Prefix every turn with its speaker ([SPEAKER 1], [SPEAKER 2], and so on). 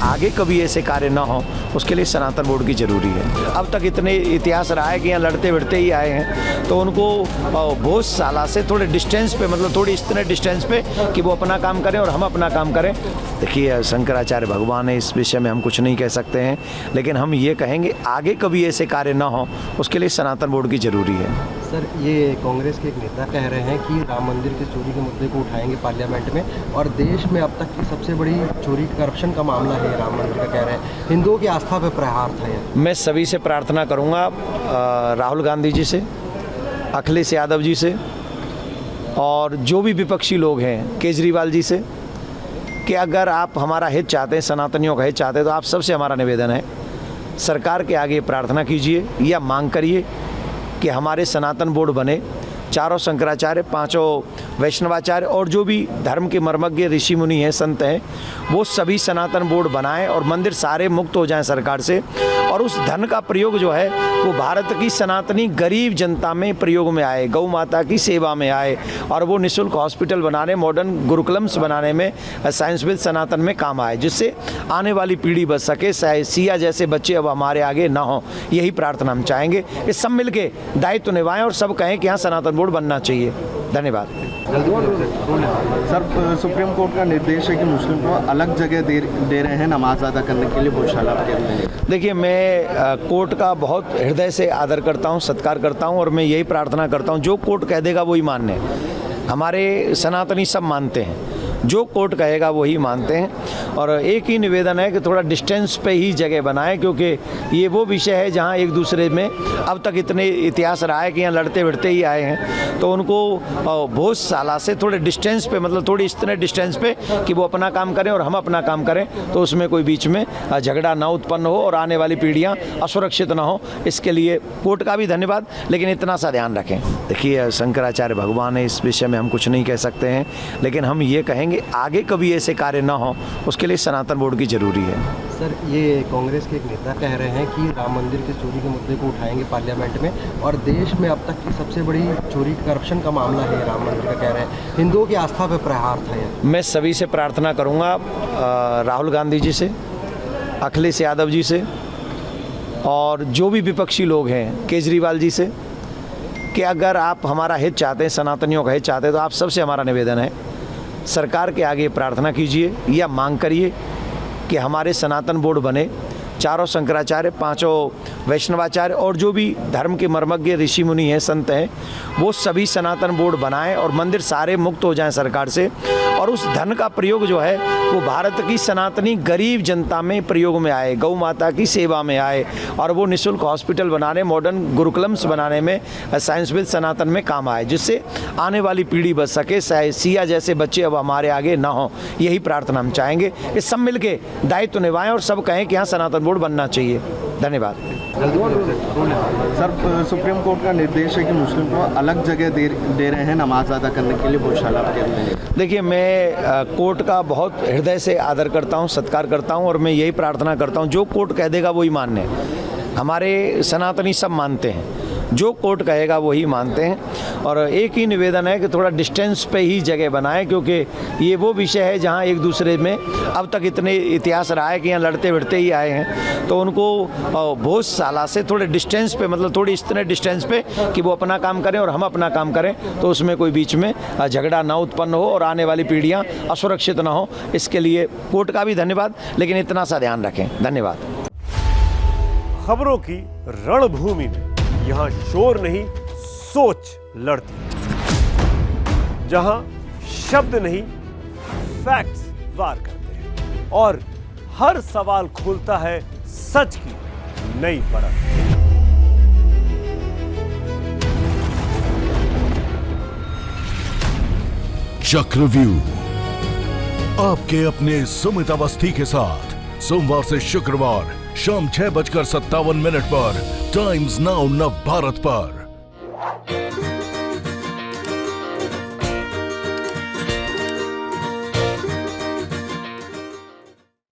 [SPEAKER 1] आगे कभी ऐसे कार्य ना हो, उसके लिए सनातन बोर्ड की ज़रूरी है। अब तक इतने इतिहास रहा है कि यहाँ लड़ते भिड़ते ही आए हैं, तो उनको बहुत साला से थोड़े डिस्टेंस पे, मतलब थोड़ी इतने डिस्टेंस पे कि वो अपना काम करें और हम अपना काम करें। देखिए, शंकराचार्य भगवान है, इस विषय में हम कुछ नहीं कह सकते हैं, लेकिन हम ये कहेंगे आगे कभी ऐसे कार्य ना हो, उसके लिए सनातन बोर्ड की ज़रूरी है।
[SPEAKER 2] सर, ये कांग्रेस के एक नेता कह रहे हैं कि राम मंदिर की चोरी के मुद्दे को उठाएंगे पार्लियामेंट में, और देश में अब तक की सबसे बड़ी चोरी करप्शन का मामला है राम मंदिर का, कह रहे हैं हिंदुओं की आस्था पर प्रहार था ये।
[SPEAKER 1] मैं सभी से प्रार्थना करूंगा, राहुल गांधी जी से, अखिलेश यादव जी से, और जो भी विपक्षी लोग हैं, केजरीवाल जी से, कि अगर आप हमारा हित चाहते हैं, सनातनियों का हित चाहते हैं, तो आप सबसे हमारा निवेदन है, सरकार के आगे प्रार्थना कीजिए या मांग करिए कि हमारे सनातन बोर्ड बने, चारों शंकराचार्य, पांचों वैष्णवाचार्य और जो भी धर्म के मर्मज्ञ ऋषि मुनि हैं, संत हैं, वो सभी सनातन बोर्ड बनाएं और मंदिर सारे मुक्त हो जाएं सरकार से, और उस धन का प्रयोग जो है वो भारत की सनातनी गरीब जनता में प्रयोग में आए, गौ माता की सेवा में आए, और वो निःशुल्क हॉस्पिटल बनाने, मॉडर्न गुरुकुलम्स बनाने में, साइंस विद सनातन में काम आए, जिससे आने वाली पीढ़ी बच सके, सिया जैसे बच्चे अब हमारे आगे ना हो। यही प्रार्थना हम चाहेंगे। इस सब मिल के दायित्व निभाएं और सब कहें कि यहाँ सनातन बोर्ड बनना चाहिए। धन्यवाद।
[SPEAKER 3] सर, सुप्रीम कोर्ट का निर्देश है कि मुस्लिम को अलग जगह दे रहे हैं नमाज अदा करने के लिए गौशाला के अंदर।
[SPEAKER 1] देखिए, मैं कोर्ट का बहुत हृदय से आदर करता हूँ, सत्कार करता हूँ, और मैं यही प्रार्थना करता हूँ जो कोर्ट कह देगा वही मान्य है। हमारे सनातनी सब मानते हैं, जो कोर्ट कहेगा वही मानते हैं, और एक ही निवेदन है कि थोड़ा डिस्टेंस पे ही जगह बनाएं, क्योंकि ये वो विषय है जहाँ एक दूसरे में अब तक इतने इतिहास रहा है कि यहाँ लड़ते भिड़ते ही आए हैं, तो उनको बहुत साला से थोड़े डिस्टेंस पे, मतलब थोड़ी इतने डिस्टेंस पे कि वो अपना काम करें और हम अपना काम करें, तो उसमें कोई बीच में झगड़ा ना उत्पन्न हो और आने वाली पीढ़ियाँ असुरक्षित ना हो। इसके लिए कोर्ट का भी धन्यवाद, लेकिन इतना सा ध्यान रखें। देखिए, शंकराचार्य भगवान है, इस विषय में हम कुछ नहीं कह सकते हैं, लेकिन हम ये कहेंगे आगे कभी ऐसे कार्य ना हो, उसके लिए सनातन बोर्ड की ज़रूरी है।
[SPEAKER 2] सर, ये कांग्रेस के एक नेता कह रहे हैं कि राम मंदिर की चोरी के मुद्दे को उठाएंगे पार्लियामेंट में, और देश में अब तक की सबसे बड़ी चोरी करप्शन का मामला है राम मंदिर का, कह रहे हैं हिंदुओं की आस्था पर प्रहार था ये। मैं
[SPEAKER 1] सभी से प्रार्थना करूंगा, राहुल गांधी जी से, अखिलेश यादव जी से, और जो भी विपक्षी लोग हैं, केजरीवाल जी से, कि अगर आप हमारा हित चाहते हैं, सनातनियों का हित चाहते हैं, तो आप सबसे हमारा निवेदन है, सरकार के आगे प्रार्थना कीजिए या मांग करिए कि हमारे सनातन बोर्ड बने, चारों शंकराचार्य, पांचों वैष्णवाचार्य और जो भी धर्म के मर्मज्ञ ऋषि मुनि हैं, संत हैं, वो सभी सनातन बोर्ड बनाएं और मंदिर सारे मुक्त हो जाएं सरकार से, और उस धन का प्रयोग जो है वो भारत की सनातनी गरीब जनता में प्रयोग में आए, गौ माता की सेवा में आए, और वो निःशुल्क हॉस्पिटल बनाने, मॉडर्न गुरुकुलम्स बनाने में, साइंस विद सनातन में काम आए, जिससे आने वाली पीढ़ी बच सके, सिया जैसे बच्चे अब हमारे आगे ना हो। यही प्रार्थना हम चाहेंगे। इस सब मिल के दायित्व निभाएं और सब कहें कि यहाँ सनातन बोर्ड बनना चाहिए। धन्यवाद।
[SPEAKER 3] सर, सुप्रीम कोर्ट का निर्देश है कि मुस्लिम को अलग जगह दे रहे हैं नमाज अदा करने के लिए गौशाला के अंदर।
[SPEAKER 1] देखिए, मैं कोर्ट का बहुत हृदय से आदर करता हूँ, सत्कार करता हूँ, और मैं यही प्रार्थना करता हूँ जो कोर्ट कह देगा वही मान्य है। हमारे सनातनी सब मानते हैं, जो कोर्ट कहेगा वही मानते हैं, और एक ही निवेदन है कि थोड़ा डिस्टेंस पे ही जगह बनाएं, क्योंकि ये वो विषय है जहाँ एक दूसरे में अब तक इतने इतिहास रहा है कि यहाँ लड़ते भिड़ते ही आए हैं, तो उनको बहुत साला से थोड़े डिस्टेंस पे, मतलब थोड़ी इतने डिस्टेंस पे कि वो अपना काम करें और हम अपना काम करें, तो उसमें कोई बीच में झगड़ा ना उत्पन्न हो और आने वाली पीढ़ियाँ असुरक्षित ना हो। इसके लिए कोर्ट का भी धन्यवाद, लेकिन इतना सा ध्यान रखें। धन्यवाद।
[SPEAKER 4] खबरों की रणभूमि में यहाँ शोर नहीं, सोच लड़ती है, जहां शब्द नहीं, फैक्ट्स वार करते हैं, और हर सवाल खोलता है सच की नई परत।
[SPEAKER 5] चक्रव्यूह आपके अपने सुमित अवस्थी के साथ सोमवार से शुक्रवार शाम 6:57 पर टाइम्स नाउ नव भारत पर।